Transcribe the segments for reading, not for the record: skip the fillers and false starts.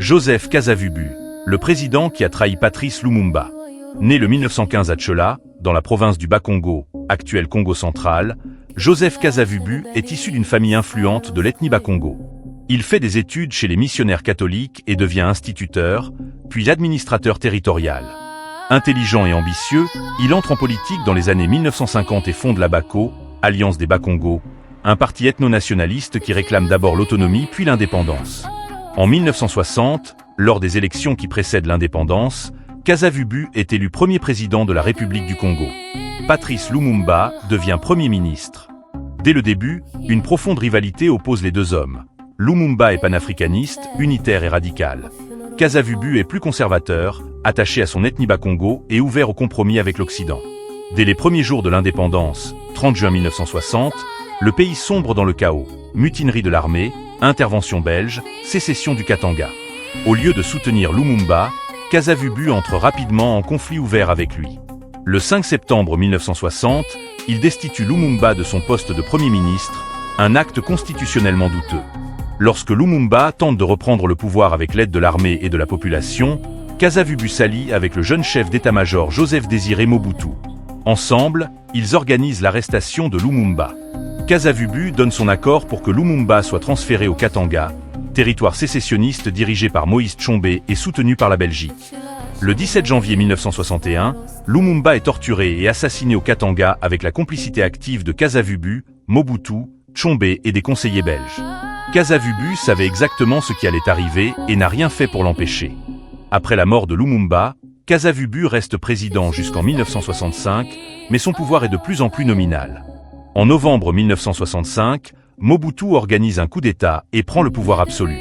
Joseph Kasavubu, le président qui a trahi Patrice Lumumba. Né le 1915 à Tchola, dans la province du Bas-Congo, actuel Congo central, Joseph Kasavubu est issu d'une famille influente de l'ethnie Bakongo. Il fait des études chez les missionnaires catholiques et devient instituteur, puis administrateur territorial. Intelligent et ambitieux, il entre en politique dans les années 1950 et fonde la BACO, Alliance des Bakongo, un parti ethno-nationaliste qui réclame d'abord l'autonomie puis l'indépendance. En 1960, lors des élections qui précèdent l'indépendance, Kasavubu est élu premier président de la République du Congo. Patrice Lumumba devient Premier ministre. Dès le début, une profonde rivalité oppose les deux hommes. Lumumba est panafricaniste, unitaire et radical. Kasavubu est plus conservateur, attaché à son ethnie Bakongo et ouvert au compromis avec l'Occident. Dès les premiers jours de l'indépendance, 30 juin 1960, le pays sombre dans le chaos. Mutinerie de l'armée, intervention belge, sécession du Katanga. Au lieu de soutenir Lumumba, Kasavubu entre rapidement en conflit ouvert avec lui. Le 5 septembre 1960, il destitue Lumumba de son poste de Premier ministre, un acte constitutionnellement douteux. Lorsque Lumumba tente de reprendre le pouvoir avec l'aide de l'armée et de la population, Kasavubu s'allie avec le jeune chef d'état-major Joseph Désiré Mobutu. Ensemble, ils organisent l'arrestation de Lumumba. Kasavubu donne son accord pour que Lumumba soit transféré au Katanga, territoire sécessionniste dirigé par Moïse Tshombe et soutenu par la Belgique. Le 17 janvier 1961, Lumumba est torturé et assassiné au Katanga avec la complicité active de Kasavubu, Mobutu, Tshombe et des conseillers belges. Kasavubu savait exactement ce qui allait arriver et n'a rien fait pour l'empêcher. Après la mort de Lumumba, Kasavubu reste président jusqu'en 1965, mais son pouvoir est de plus en plus nominal. En novembre 1965, Mobutu organise un coup d'État et prend le pouvoir absolu.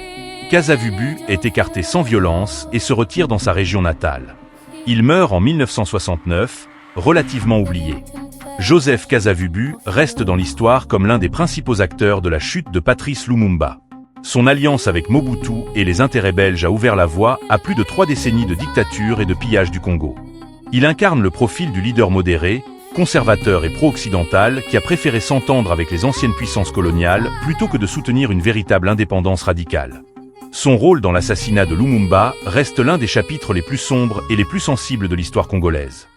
Kasavubu est écarté sans violence et se retire dans sa région natale. Il meurt en 1969, relativement oublié. Joseph Kasavubu reste dans l'histoire comme l'un des principaux acteurs de la chute de Patrice Lumumba. Son alliance avec Mobutu et les intérêts belges a ouvert la voie à plus de 3 décennies de dictature et de pillage du Congo. Il incarne le profil du leader modéré, conservateur et pro-occidental qui a préféré s'entendre avec les anciennes puissances coloniales plutôt que de soutenir une véritable indépendance radicale. Son rôle dans l'assassinat de Lumumba reste l'un des chapitres les plus sombres et les plus sensibles de l'histoire congolaise.